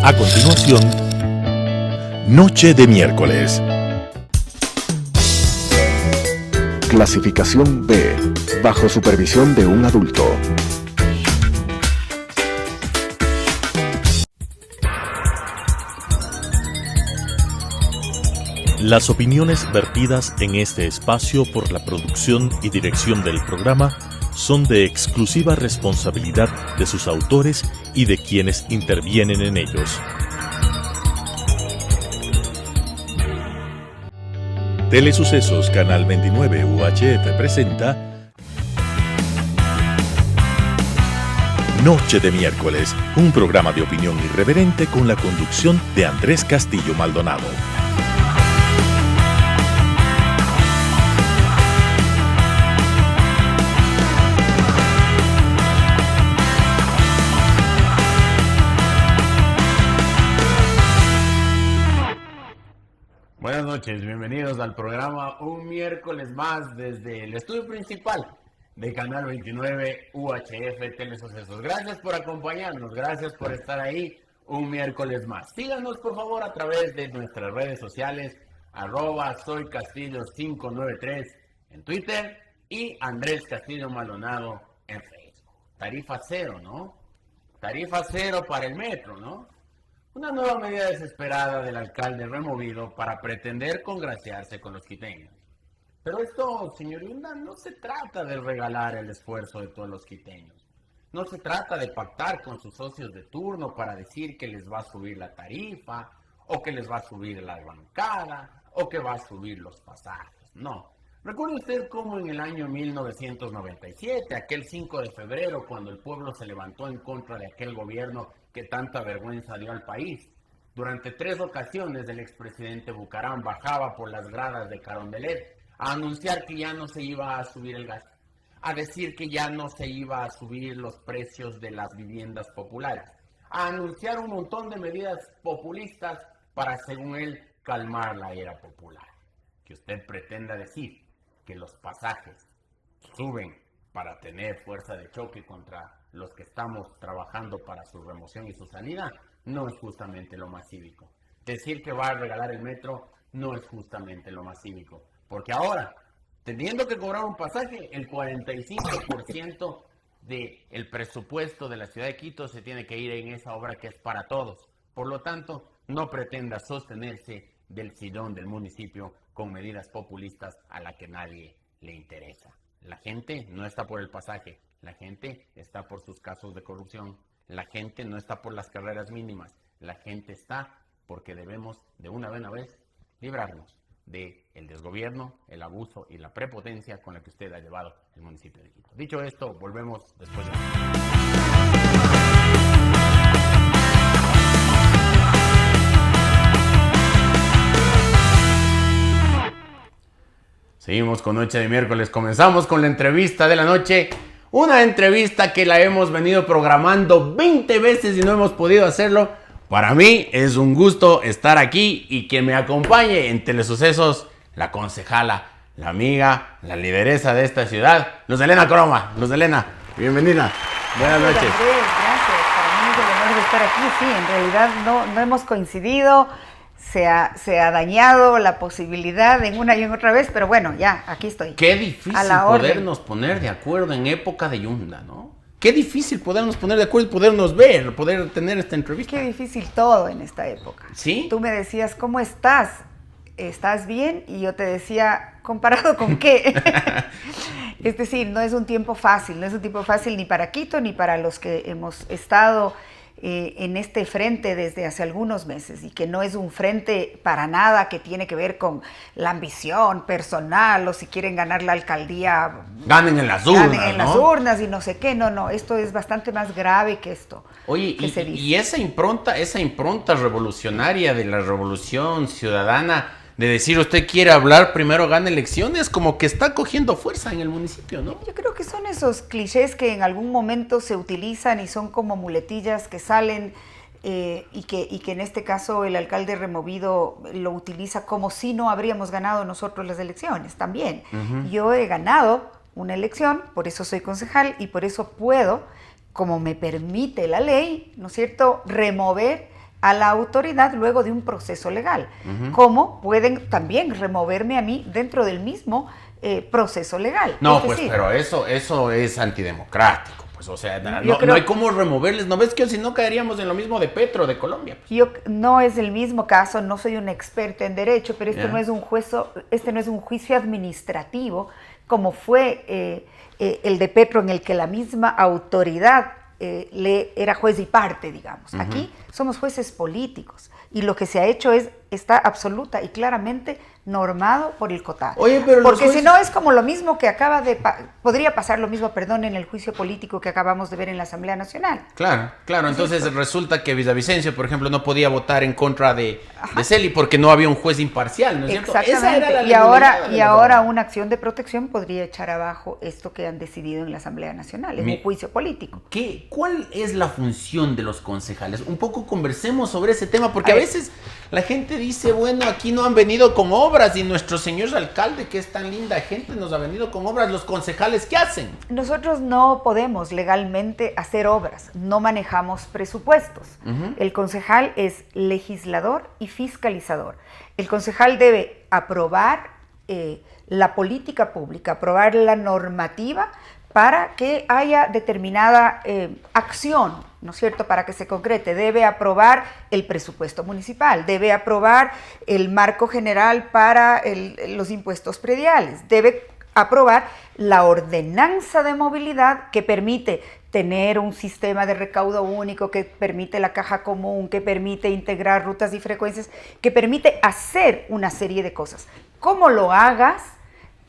A continuación, Noche de miércoles. Clasificación B, bajo supervisión de un adulto. Las opiniones vertidas en este espacio por la producción y dirección del programa son de exclusiva responsabilidad de sus autores y de quienes intervienen en ellos. Telesucesos Canal 29 UHF presenta Noche de miércoles, un programa de opinión irreverente con la conducción de Andrés Castillo Maldonado. Buenas noches, bienvenidos al programa un miércoles más desde el estudio principal de Canal 29 UHF Telesucesos. Gracias por acompañarnos, gracias por estar ahí un miércoles más. Síganos por favor a través de nuestras redes sociales, @soycastillo593 en Twitter y Andrés Castillo Maldonado en Facebook. Tarifa cero, ¿no? Tarifa cero para el metro, ¿no? Una nueva medida desesperada del alcalde removido para pretender congraciarse con los quiteños. Pero esto, señor Yunda, no se trata de regalar el esfuerzo de todos los quiteños. No se trata de pactar con sus socios de turno para decir que les va a subir la tarifa, o que les va a subir la bancada, o que va a subir los pasajes. No. ¿Recuerda usted cómo en el año 1997, aquel 5 de febrero, cuando el pueblo se levantó en contra de aquel gobierno que tanta vergüenza dio al país? Durante 3 ocasiones el expresidente Bucaram bajaba por las gradas de Carondelet a anunciar que ya no se iba a subir el gas, a decir que ya no se iba a subir los precios de las viviendas populares, a anunciar un montón de medidas populistas para, según él, calmar la era popular. Que usted pretenda decir que los pasajes suben para tener fuerza de choque contra los que estamos trabajando para su remoción y su salida, no es justamente lo más cívico. Decir que va a regalar el metro no es justamente lo más cívico, porque ahora, teniendo que cobrar un pasaje, el 45% del presupuesto de la ciudad de Quito se tiene que ir en esa obra que es para todos. Por lo tanto, no pretenda sostenerse del sillón del municipio con medidas populistas a la que nadie le interesa. La gente no está por el pasaje, la gente está por sus casos de corrupción, la gente no está por las carreras mínimas, la gente está porque debemos de una buena vez librarnos del desgobierno, el abuso y la prepotencia con la que usted ha llevado el municipio de Quito. Dicho esto, volvemos después de... Seguimos con Noche de miércoles, comenzamos con la entrevista de la noche, una entrevista que la hemos venido programando 20 veces y no hemos podido hacerlo. Para mí es un gusto estar aquí y que me acompañe en Telesucesos la concejala, la amiga, la lideresa de esta ciudad, Luz Helena Croma. Luz Helena, bienvenida, buenas noches. Gracias, para mí es el honor de estar aquí, sí, en realidad no hemos coincidido. Se ha dañado la posibilidad en una y en otra vez, pero bueno, ya, aquí estoy. Qué difícil podernos poner de acuerdo en época de Yunda, ¿no? Qué difícil podernos poner de acuerdo y podernos ver, poder tener esta entrevista. Qué difícil todo en esta época. ¿Sí? Tú me decías, ¿cómo estás? ¿Estás bien? Y yo te decía, ¿comparado con qué? Es decir, no es un tiempo fácil ni para Quito ni para los que hemos estado en este frente desde hace algunos meses, y que no es un frente para nada que tiene que ver con la ambición personal o si quieren ganar la alcaldía, ganen en las urnas, ganen en las urnas y no sé qué, no, esto es bastante más grave que esto. Oye, y esa impronta revolucionaria de la revolución ciudadana, de decir usted quiere hablar, primero gana elecciones, como que está cogiendo fuerza en el municipio, ¿no? Yo creo que son esos clichés que en algún momento se utilizan y son como muletillas que salen y que en este caso el alcalde removido lo utiliza como si no habríamos ganado nosotros las elecciones también. Uh-huh. Yo he ganado una elección, por eso soy concejal y por eso puedo, como me permite la ley, ¿no es cierto?, remover a la autoridad luego de un proceso legal. Como pueden también removerme a mí dentro del mismo proceso legal. No, es pues, decir, pero eso es antidemocrático. Pues, o sea, yo creo, no hay cómo removerles. ¿No ves que si no caeríamos en lo mismo de Petro, de Colombia? Pues. No es el mismo caso, no soy una experta en derecho, pero este no es un juicio administrativo como fue el de Petro, en el que la misma autoridad era juez y parte, digamos. Aquí somos jueces políticos y lo que se ha hecho está absoluta y claramente normado por el COTAD. Oye, pero porque si no es como lo mismo que podría pasar lo mismo, perdón, en el juicio político que acabamos de ver en la Asamblea Nacional. Claro. Entonces resulta que Villavicencio, por ejemplo, no podía votar en contra de Celi porque no había un juez imparcial, ¿no es cierto? Exactamente. Esa era y ahora una acción de protección podría echar abajo esto que han decidido en la Asamblea Nacional, en un juicio político. ¿Cuál es la función de los concejales? Un poco conversemos sobre ese tema, porque a veces la gente dice, bueno, aquí no han venido con obras y nuestro señor alcalde, que es tan linda gente, nos ha venido con obras. ¿Los concejales qué hacen? Nosotros no podemos legalmente hacer obras, no manejamos presupuestos. El concejal es legislador y fiscalizador. El concejal debe aprobar la política pública, aprobar la normativa para que haya determinada acción, ¿no es cierto?, para que se concrete. Debe aprobar el presupuesto municipal, debe aprobar el marco general para los impuestos prediales, debe aprobar la ordenanza de movilidad que permite tener un sistema de recaudo único, que permite la caja común, que permite integrar rutas y frecuencias, que permite hacer una serie de cosas. ¿Cómo lo hagas?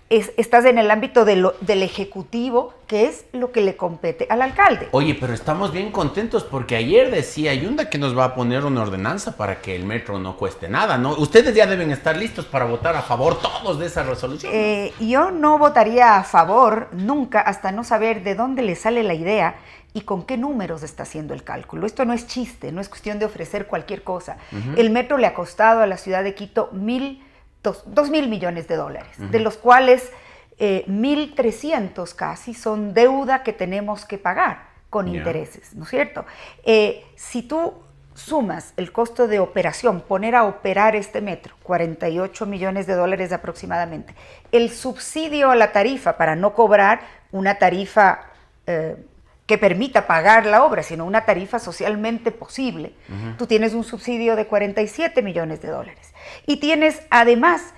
Estás en el ámbito del ejecutivo, que es lo que le compete al alcalde. Oye, pero estamos bien contentos porque ayer decía Yunda que nos va a poner una ordenanza para que el metro no cueste nada, ¿no? Ustedes ya deben estar listos para votar a favor todos de esa resolución, ¿no? Yo no votaría a favor nunca hasta no saber de dónde le sale la idea y con qué números está haciendo el cálculo. Esto no es chiste, no es cuestión de ofrecer cualquier cosa. El metro le ha costado a la ciudad de Quito 2.000 millones de dólares, de los cuales 1.300 casi son deuda que tenemos que pagar con intereses, ¿no es cierto? Si tú sumas el costo de operación, poner a operar este metro, 48 millones de dólares aproximadamente, el subsidio a la tarifa para no cobrar una tarifa que permita pagar la obra, sino una tarifa socialmente posible, tú tienes un subsidio de 47 millones de dólares. Y tienes además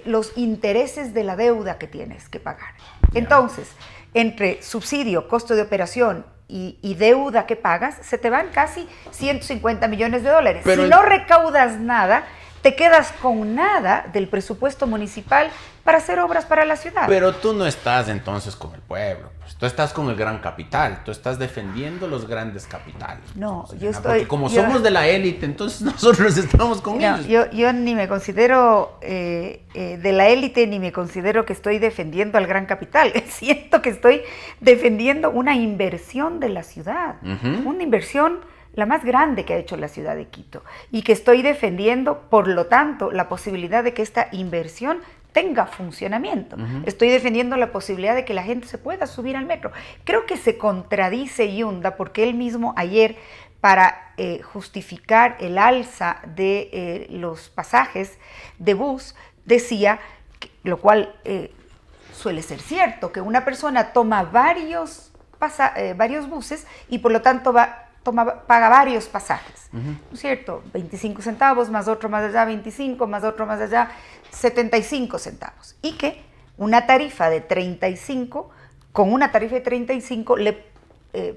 los intereses de la deuda que tienes que pagar. Entonces, entre subsidio, costo de operación y deuda que pagas, se te van casi 150 millones de dólares. Pero si no recaudas nada, te quedas con nada del presupuesto municipal para hacer obras para la ciudad. Pero tú no estás entonces con el pueblo, pues. Tú estás con el gran capital, tú estás defendiendo los grandes capitales. No, pues, yo estoy... Porque como somos de la élite, entonces nosotros estamos con ellos. Yo ni me considero de la élite, ni me considero que estoy defendiendo al gran capital. Siento que estoy defendiendo una inversión de la ciudad, una inversión la más grande que ha hecho la ciudad de Quito, y que estoy defendiendo, por lo tanto, la posibilidad de que esta inversión tenga funcionamiento. Estoy defendiendo la posibilidad de que la gente se pueda subir al metro. Creo que se contradice Yunda, porque él mismo ayer, para justificar el alza de los pasajes de bus, decía, lo cual suele ser cierto, que una persona toma varios buses y por lo tanto paga varios pasajes, ¿no es cierto? 25 centavos, más otro más allá 25, más otro más allá 75 centavos. Y que una tarifa de 35, con una tarifa de 35 le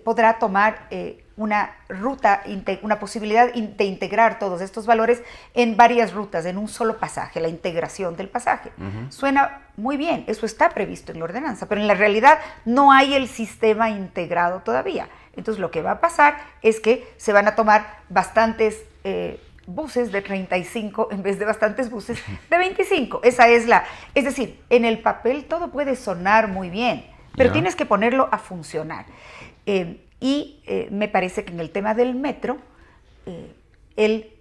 podrá tomar una ruta, una posibilidad de integrar todos estos valores en varias rutas, en un solo pasaje, la integración del pasaje. Suena muy bien, eso está previsto en la ordenanza, pero en la realidad no hay el sistema integrado todavía. Entonces lo que va a pasar es que se van a tomar bastantes buses de 35 en vez de bastantes buses de 25. Es decir, en el papel todo puede sonar muy bien, pero tienes que ponerlo a funcionar. Me parece que en el tema del metro, él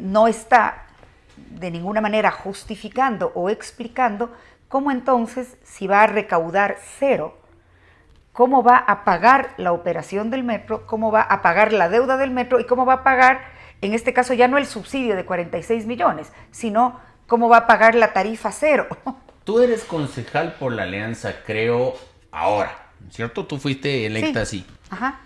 no está de ninguna manera justificando o explicando cómo entonces, si va a recaudar cero, cómo va a pagar la operación del metro, cómo va a pagar la deuda del metro y cómo va a pagar, en este caso ya no el subsidio de 46 millones, sino cómo va a pagar la tarifa cero. Tú eres concejal por la Alianza, creo, ahora, ¿cierto? Tú fuiste electa así. Ajá.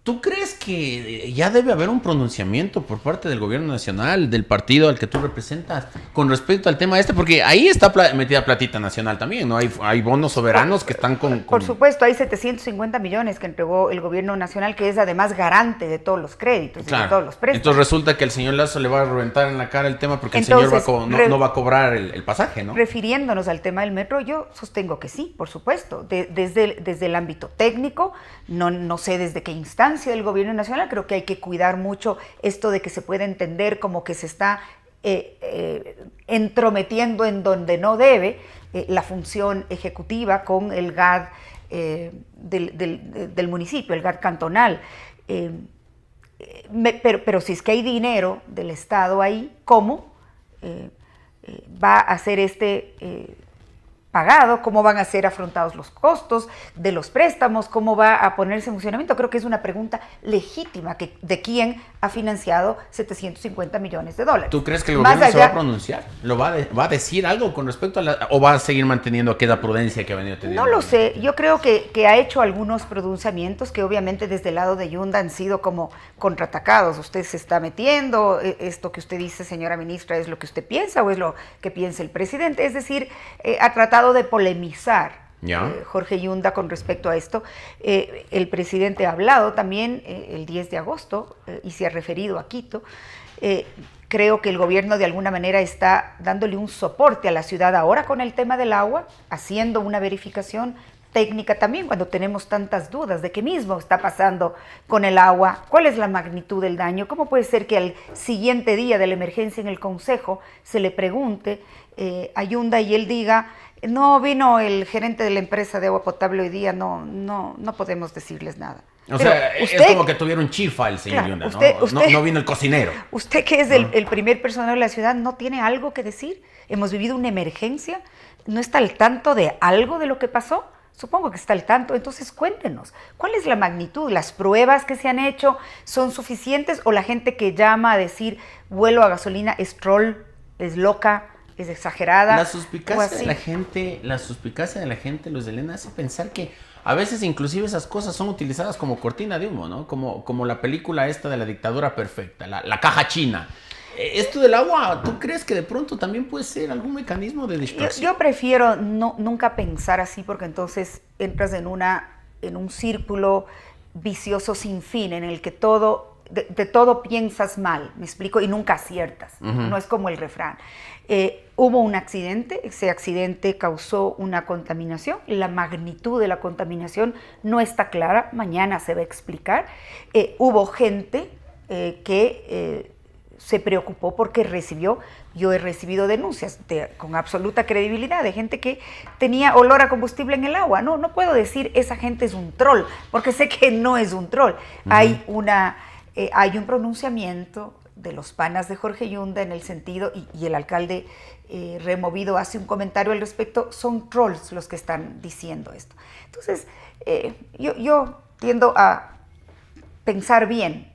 ¿Tú crees que ya debe haber un pronunciamiento por parte del gobierno nacional, del partido al que tú representas, con respecto al tema este? Porque ahí está metida platita nacional también, ¿no? Hay bonos soberanos que están con... Por supuesto, hay 750 millones que entregó el gobierno nacional, que es además garante de todos los créditos, claro, de todos los préstamos. Entonces resulta que al señor Lazo le va a reventar en la cara el tema porque Entonces, el señor no va a cobrar el pasaje, ¿no? Refiriéndonos al tema del metro, yo sostengo que sí, por supuesto. Desde el ámbito técnico, no sé desde qué instancia del gobierno nacional, creo que hay que cuidar mucho esto de que se pueda entender como que se está entrometiendo en donde no debe la función ejecutiva con el GAD del municipio, el GAD cantonal. Pero si es que hay dinero del Estado ahí, ¿cómo va a ser pagado? ¿Cómo van a ser afrontados los costos de los préstamos? ¿Cómo va a ponerse en funcionamiento? Creo que es una pregunta legítima de quién ha financiado 750 millones de dólares. ¿Tú crees que el gobierno se va a pronunciar? ¿Va a decir algo con respecto a o va a seguir manteniendo aquella prudencia que ha venido teniendo? No lo sé. Yo creo que ha hecho algunos pronunciamientos que obviamente desde el lado de Yunda han sido como contraatacados. Usted se está metiendo, esto que usted dice, señora ministra, ¿es lo que usted piensa o es lo que piensa el presidente? Es decir, ha tratado de polemizar Jorge Yunda con respecto a esto. El presidente ha hablado también el 10 de agosto y se ha referido a Quito. Creo que el gobierno de alguna manera está dándole un soporte a la ciudad ahora con el tema del agua, haciendo una verificación técnica también cuando tenemos tantas dudas de qué mismo está pasando con el agua, cuál es la magnitud del daño, cómo puede ser que al siguiente día de la emergencia en el Consejo se le pregunte a Yunda y él diga: no vino el gerente de la empresa de agua potable hoy día, no podemos decirles nada. O sea, usted, es como que tuviera un chifa el señor Yunda, no vino el cocinero. Usted que es el primer personaje de la ciudad, ¿no tiene algo que decir? ¿Hemos vivido una emergencia? ¿No está al tanto de algo de lo que pasó? Supongo que está al tanto, entonces cuéntenos, ¿cuál es la magnitud? ¿Las pruebas que se han hecho son suficientes o la gente que llama a decir vuelo a gasolina es troll, es loca, es exagerada? La suspicacia de la gente, Luz de Helena, hace pensar que a veces inclusive esas cosas son utilizadas como cortina de humo, ¿no? Como la película esta de la dictadura perfecta, la caja china. Esto del agua, ¿tú crees que de pronto también puede ser algún mecanismo de distracción? Yo prefiero nunca pensar así, porque entonces entras en un círculo vicioso sin fin, en el que de todo piensas mal, ¿me explico? Y nunca aciertas, no es como el refrán. Hubo un accidente, ese accidente causó una contaminación, la magnitud de la contaminación no está clara, mañana se va a explicar. Hubo gente que se preocupó porque yo he recibido denuncias con absoluta credibilidad de gente que tenía olor a combustible en el agua. No puedo decir esa gente es un troll, porque sé que no es un troll. Hay un pronunciamiento de los panas de Jorge Yunda en el sentido, y el alcalde removido hace un comentario al respecto, son trolls los que están diciendo esto. Entonces, yo tiendo a pensar bien.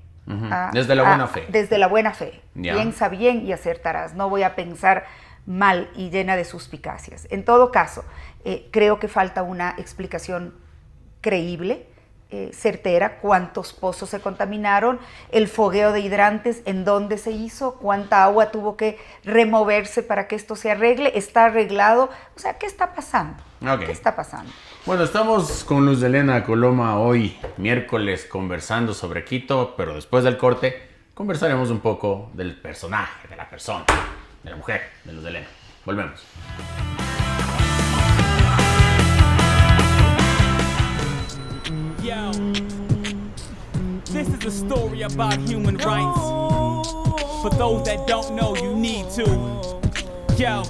Desde la buena fe. Desde la buena fe. Piensa bien y acertarás. No voy a pensar mal y llena de suspicacias. En todo caso, creo que falta una explicación creíble, certera, cuántos pozos se contaminaron, el fogueo de hidrantes, en dónde se hizo, cuánta agua tuvo que removerse para que esto se arregle, está arreglado, o sea, ¿qué está pasando? Okay. ¿Qué está pasando? Bueno, estamos con Luz de Helena Coloma hoy, miércoles, conversando sobre Quito, pero después del corte conversaremos un poco del personaje, de la persona, de la mujer, de Luz de Helena. Volvemos. Yo, this is a story about human rights. For those that don't know, you need to. Yo,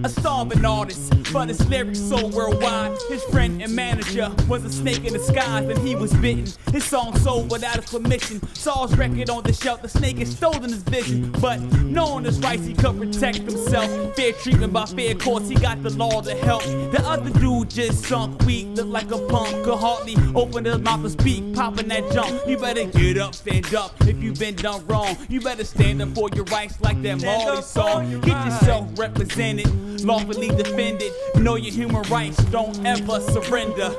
a starving artist, but his lyrics so worldwide. His friend and manager was a snake in disguise, and he was bitten. His song sold without his permission. Saw his record on the shelf, the snake had stolen his vision. But knowing his rights, he could protect himself. Fair treatment by fair courts, he got the law to help. The other dude just sunk weak, looked like a punk, could hardly open his mouth to speak, popping that junk. You better get up, stand up if you've been done wrong. You better stand up for your rights like that Marley song. Get yourself represented, lawfully defended. Know your human rights, don't ever surrender.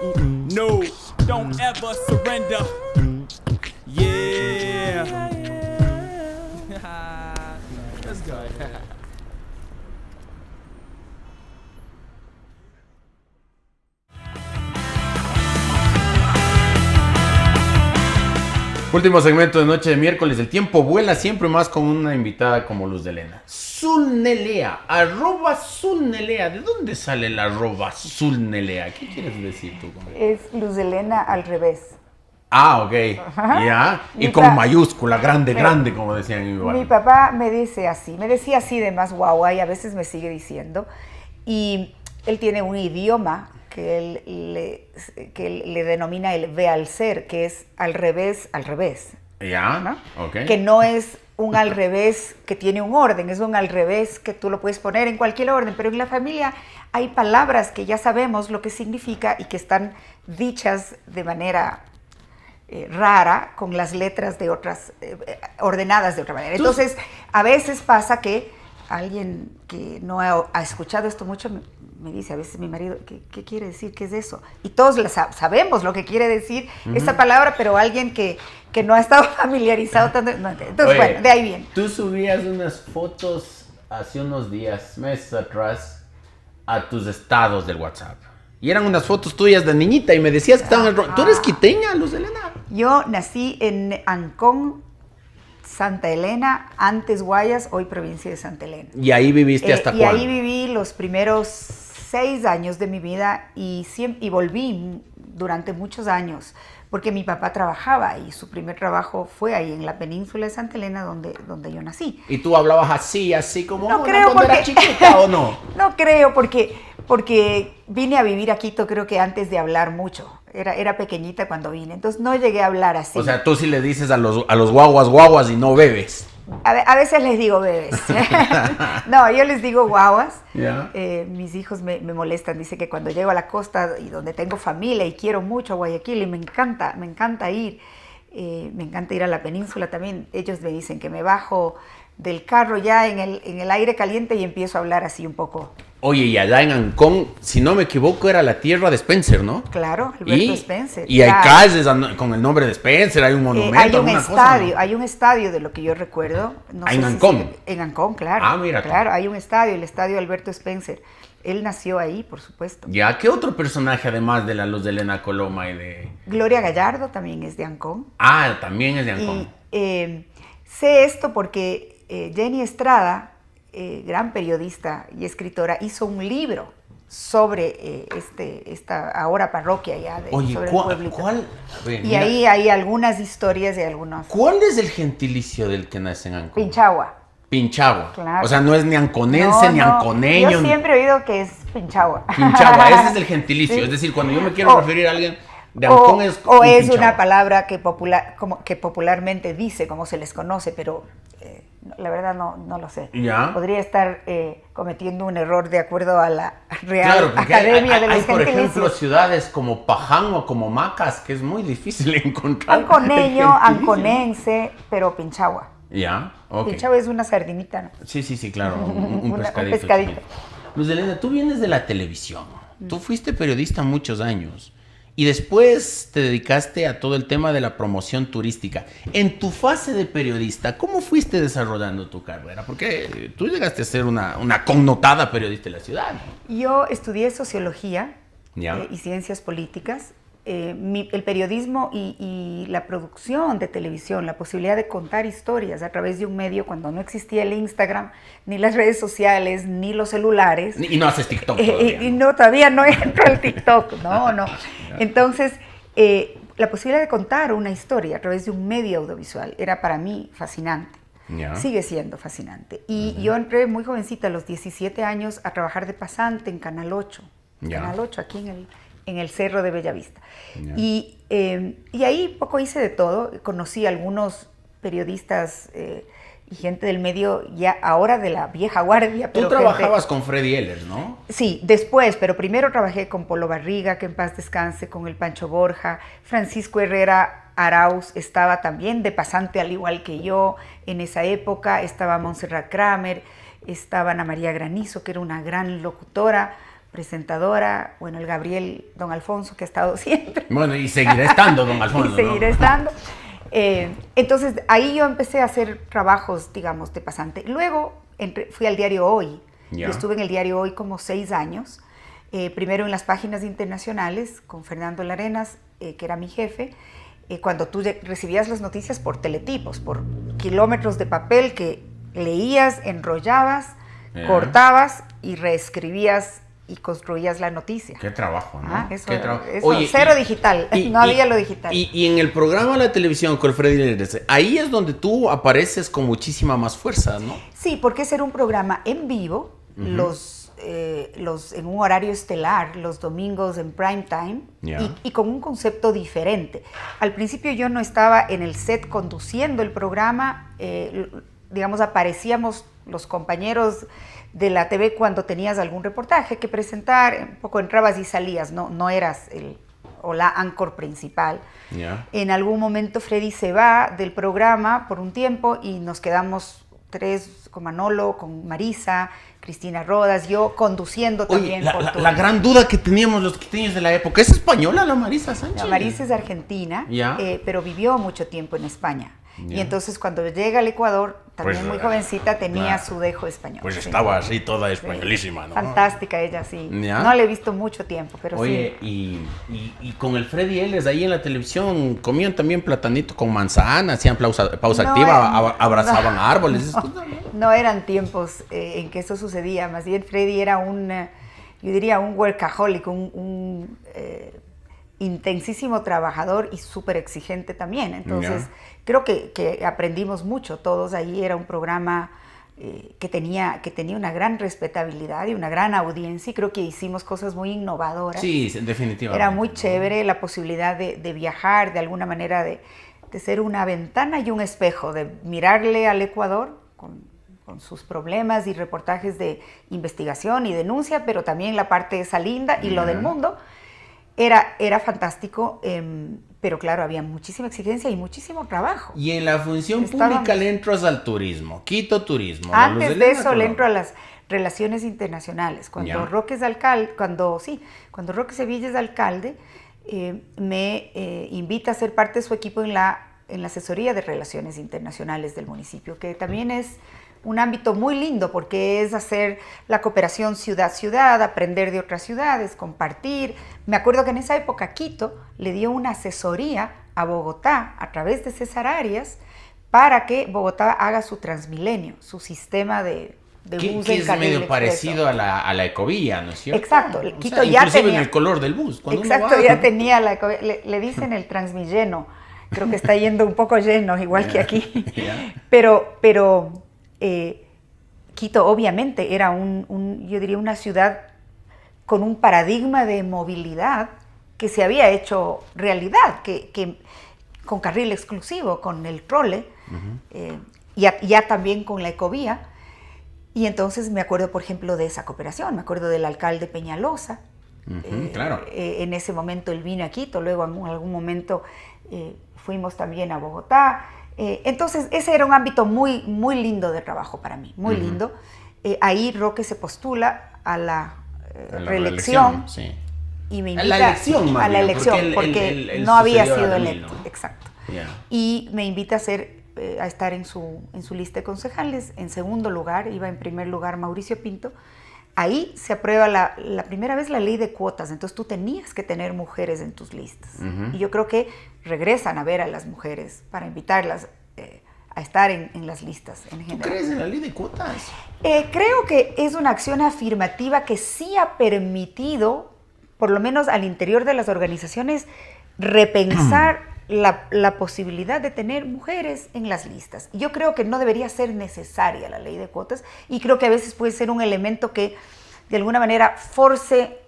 No, don't ever surrender. Yeah. Let's go. Último segmento de Noche de Miércoles. El tiempo vuela siempre más con una invitada como Luz de Helena. Zulnelea, @Zulnelea. ¿De dónde sale el @Zulnelea? ¿Qué quieres decir tú con eso? Es Luz de Helena al revés. Ah, ok. Ya. Y con mayúscula, grande, grande, como decían en mi barrio. Mi papá me decía así de más guagua y a veces me sigue diciendo. Y él tiene un idioma que él le denomina el ve al ser, que es al revés, Ya, ¿no? ok. Que no es un al revés que tiene un orden, es un al revés que tú lo puedes poner en cualquier orden, pero en la familia hay palabras que ya sabemos lo que significa y que están dichas de manera rara, con las letras de otras, ordenadas de otra manera. Entonces, a veces pasa que alguien que no ha escuchado esto mucho me dice, a veces mi marido, ¿qué quiere decir? ¿Qué es eso? Y todos sabemos lo que quiere decir esa palabra, pero alguien que no ha estado familiarizado tanto, no entiende. Entonces, Oye, bueno, de ahí viene. Tú subías unas fotos hace unos días, meses atrás, a tus estados del WhatsApp. Y eran unas fotos tuyas de niñita y me decías que estaban... ¿Tú eres quiteña, Luz de Helena? Yo nací en Ancón, Santa Elena, antes Guayas, hoy provincia de Santa Elena. ¿Y ahí viviste hasta cuándo? Y ahí viví los primeros 6 años de mi vida y volví durante muchos años, porque mi papá trabajaba y su primer trabajo fue ahí en la península de Santa Elena, donde yo nací. ¿Y tú hablabas así como No creo cuando eras chiquita o no? No creo, porque vine a vivir a Quito creo que antes de hablar mucho. Era pequeñita cuando vine, entonces no llegué a hablar así. O sea, tú sí le dices a los guaguas y no bebes. A veces les digo bebés. No, yo les digo guaguas. Yeah. Mis hijos me molestan. Dice que cuando llego a la costa y donde tengo familia y quiero mucho a Guayaquil y me encanta ir. Me encanta ir a la península también. Ellos me dicen que me bajo del carro ya en el aire caliente y empiezo a hablar así un poco. Oye, y allá en Ancón, si no me equivoco, era la tierra de Spencer, ¿no? Claro, Alberto Spencer. Y hay calles con el nombre de Spencer, hay un monumento, hay un estadio, cosa, ¿no? Hay un estadio de lo que yo recuerdo. No sé en si Ancón. En Ancón, claro. Ah, mira. Claro, hay un estadio, el estadio Alberto Spencer. Él nació ahí, por supuesto. Ya, ¿qué otro personaje además de la Luz de Helena Coloma y de...? Gloria Gallardo también es de Ancón. Ah, también es de Ancón. Y sé esto porque Jenny Estrada, gran periodista y escritora, hizo un libro sobre esta ahora parroquia ya Oye, sobre el pueblito. ¿cuál? Ver, y mira, ahí hay algunas historias de algunos. ¿cuál es el gentilicio del que nace en Ancón? Pinchagua. Pinchagua. Claro. O sea, no es ni anconense, ni anconeño. Yo siempre he oído que es Pinchagua. Pinchagua, ese es el gentilicio. Sí. Es decir, cuando yo me quiero referir a alguien de Ancón es Pinchagua. Una palabra que popularmente dice, como se les conoce, pero la verdad no lo sé. ¿Ya? Podría estar cometiendo un error de acuerdo a la Real Claro, porque Academia de los hay, por ejemplo, Gentilicios. ciudades como Paján o como Macas, que es muy difícil encontrar. Anconeño, anconense, pero Pinchagua. Ya, ok. Pinchagua es una sardinita, ¿no? Sí, claro, un pescadito. Un pescadito. Chiquito. Luz de Helena, tú vienes de la televisión. Tú fuiste periodista muchos años. Y después te dedicaste a todo el tema de la promoción turística. En tu fase de periodista, ¿cómo fuiste desarrollando tu carrera? Porque tú llegaste a ser una connotada periodista de la ciudad, ¿no? Yo estudié sociología ¿Ya? Y ciencias políticas. El periodismo y la producción de televisión, la posibilidad de contar historias a través de un medio cuando no existía el Instagram, ni las redes sociales, ni los celulares. Y no haces TikTok todavía. Y no, todavía no entro al TikTok, no. Entonces, la posibilidad de contar una historia a través de un medio audiovisual era para mí fascinante. Ya. Sigue siendo fascinante. Y yo entré muy jovencita, a los 17 años, a trabajar de pasante en Canal 8. Ya. Canal 8, aquí en el Cerro de Bellavista. Ya. Y ahí poco hice de todo. Conocí a algunos periodistas y gente del medio, ya ahora de la vieja guardia. Tú trabajabas con Freddy Ehlers, ¿no? Sí, después, pero primero trabajé con Polo Barriga, que en paz descanse, con el Pancho Borja. Francisco Herrera Arauz estaba también de pasante, al igual que yo, en esa época. Estaba Montserrat Kramer, estaba Ana María Granizo, que era una gran locutora, presentadora. Bueno, el Gabriel Don Alfonso, que ha estado siempre. Bueno, y seguirá estando Don Alfonso, y seguirá ¿no? estando. Entonces, ahí yo empecé a hacer trabajos, digamos, de pasante. Luego fui al diario Hoy. Ya. Yo estuve en el diario Hoy como 6 años. Primero en las páginas internacionales con Fernando Larenas, que era mi jefe. Cuando tú recibías las noticias por teletipos, por kilómetros de papel que leías, enrollabas, cortabas y reescribías y construías la noticia. Qué trabajo, ¿no? Eso, Qué trabajo. eso, Oye, cero digital, no había lo digital. Y en el programa de la televisión con Freddy Ehlers, ahí es donde tú apareces con muchísima más fuerza, ¿no? Sí, porque ese era un programa en vivo, en un horario estelar, los domingos en prime time, y con un concepto diferente. Al principio yo no estaba en el set conduciendo el programa, digamos, aparecíamos los compañeros de la TV cuando tenías algún reportaje que presentar, un poco entrabas y salías, no eras la anchor principal. Yeah. En algún momento Freddy se va del programa por un tiempo y nos quedamos 3 con Manolo, con Marisa, Cristina Rodas, yo conduciendo también. Oye, la gran duda que teníamos los quiteños de la época, ¿es española la Marisa Sánchez? La Marisa es argentina, pero vivió mucho tiempo en España. Y entonces cuando llega al Ecuador, también Pues, muy jovencita, tenía claro, su dejo español. Pues sí. estaba así toda españolísima, ¿no? Fantástica ella, sí. ¿Ya? No la he visto mucho tiempo, pero Oye, sí. y con el Freddy Ehlers ahí en la televisión, comían también platanito con manzana, hacían pausa activa, abrazaban árboles. No eran tiempos en que eso sucedía, más bien Freddy era yo diría un workaholic, un intensísimo trabajador y súper exigente también. Entonces, creo que aprendimos mucho todos ahí. Era un programa que tenía una gran respetabilidad y una gran audiencia, y creo que hicimos cosas muy innovadoras. Sí, definitivamente. Era muy chévere la posibilidad de viajar, de alguna manera de ser una ventana y un espejo, de mirarle al Ecuador con sus problemas y reportajes de investigación y denuncia, pero también la parte esa linda y lo del mundo. Era fantástico, pero claro, había muchísima exigencia y muchísimo trabajo. Y en la función pública le entras al turismo, Quito Turismo. Antes de eso le entro a las relaciones internacionales. Cuando Ya. Roque es alcalde, cuando Roque Sevilla es alcalde, me invita a ser parte de su equipo en la asesoría de relaciones internacionales del municipio, que también es un ámbito muy lindo porque es hacer la cooperación ciudad-ciudad, aprender de otras ciudades, compartir. Me acuerdo que en esa época Quito le dio una asesoría a Bogotá a través de César Arias para que Bogotá haga su Transmilenio, su sistema de bus que en es carril medio expreso. parecido a la ecovía, ¿no es cierto? Exacto, O Quito sea, ya inclusive tenía en el color del bus. Cuando exacto, uno va, ya tenía le dicen el Transmilleno. Creo que está yendo un poco lleno, igual que aquí. Pero Quito obviamente era yo diría una ciudad con un paradigma de movilidad que se había hecho realidad, que con carril exclusivo, con el trole, ya también con la ecovía. Y entonces me acuerdo, por ejemplo, de esa cooperación, me acuerdo del alcalde Peñalosa. Claro. En ese momento él vino a Quito, luego en algún momento fuimos también a Bogotá. Entonces ese era un ámbito muy, muy lindo de trabajo para mí, muy lindo. Ahí Roque se postula a la reelección, sí. y me invita a la elección, más a la bien, elección, porque él no había sucedió a sido Danilo. electo, exacto. Yeah. Y me invita a estar en su lista de concejales. En segundo lugar, iba en primer lugar Mauricio Pinto. Ahí se aprueba la primera vez la ley de cuotas, entonces tú tenías que tener mujeres en tus listas. Y yo creo que regresan a ver a las mujeres para invitarlas a estar en las listas en general. ¿Tú crees en la ley de cuotas? Creo que es una acción afirmativa que sí ha permitido, por lo menos al interior de las organizaciones, repensar la posibilidad de tener mujeres en las listas. Yo creo que no debería ser necesaria la ley de cuotas y creo que a veces puede ser un elemento que de alguna manera force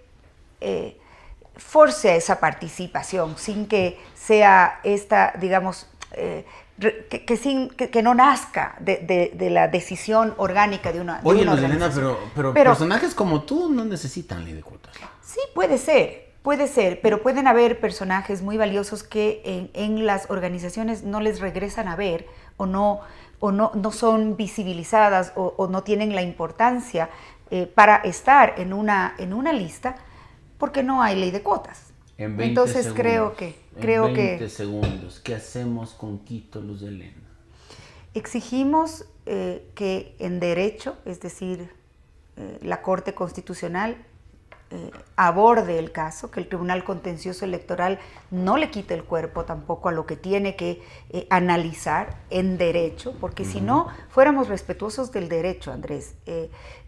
a esa participación sin que sea esta, digamos, que no nazca de la decisión orgánica de una Oye, de una Luz Helena, organización. pero personajes como tú no necesitan ley de cuotas. Sí, puede ser, pero pueden haber personajes muy valiosos que en las organizaciones no les regresan a ver o no son visibilizadas o no tienen la importancia para estar en una lista porque no hay ley de cuotas. En 20 Entonces segundos, creo que 20 segundos, ¿qué hacemos con Quito, Luz Helena? exigimos que en derecho, es decir, la Corte Constitucional aborde el caso, que el Tribunal Contencioso Electoral no le quite el cuerpo tampoco a lo que tiene que analizar en derecho, porque si no fuéramos respetuosos del derecho, Andrés,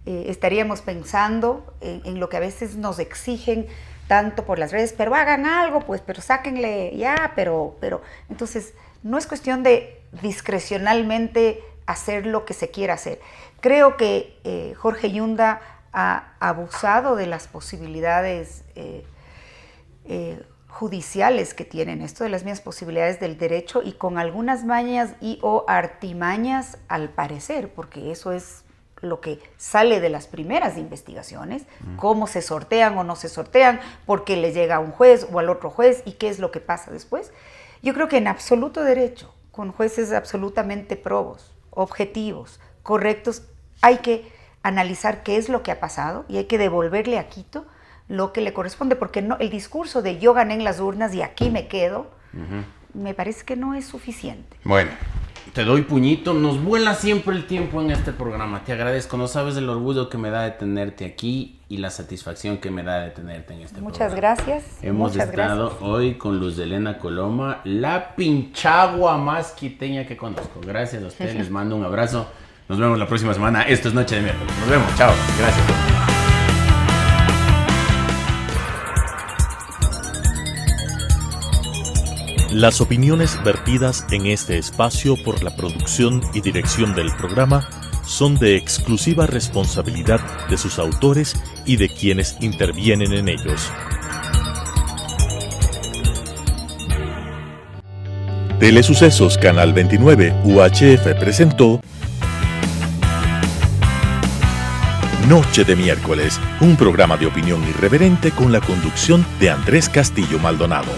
estaríamos pensando en lo que a veces nos exigen tanto por las redes, pero hagan algo, pues, pero sáquenle ya, pero entonces no es cuestión de discrecionalmente hacer lo que se quiera hacer. Creo que Jorge Yunda ha abusado de las posibilidades judiciales que tienen, esto de las mismas posibilidades del derecho y con algunas mañas y o artimañas al parecer, porque eso es lo que sale de las primeras investigaciones, cómo se sortean o no se sortean, por qué le llega a un juez o al otro juez y qué es lo que pasa después. Yo creo que en absoluto derecho, con jueces absolutamente probos, objetivos, correctos, hay que analizar qué es lo que ha pasado y hay que devolverle a Quito lo que le corresponde, porque no, el discurso de yo gané en las urnas y aquí me quedo, me parece que no es suficiente. Bueno, te doy puñito, nos vuela siempre el tiempo en este programa, te agradezco, no sabes el orgullo que me da de tenerte aquí y la satisfacción que me da de tenerte en este programa. Muchas gracias. Hemos estado hoy con Luz Helena Coloma, la pinchagua más quiteña que conozco. Gracias a ustedes, les mando un abrazo. Nos vemos la próxima semana. Esto es Noche de Miércoles. Nos vemos. Chao. Gracias. Las opiniones vertidas en este espacio por la producción y dirección del programa son de exclusiva responsabilidad de sus autores y de quienes intervienen en ellos. Telesucesos Canal 29 UHF presentó Noche de Miércoles, un programa de opinión irreverente con la conducción de Andrés Castillo Maldonado.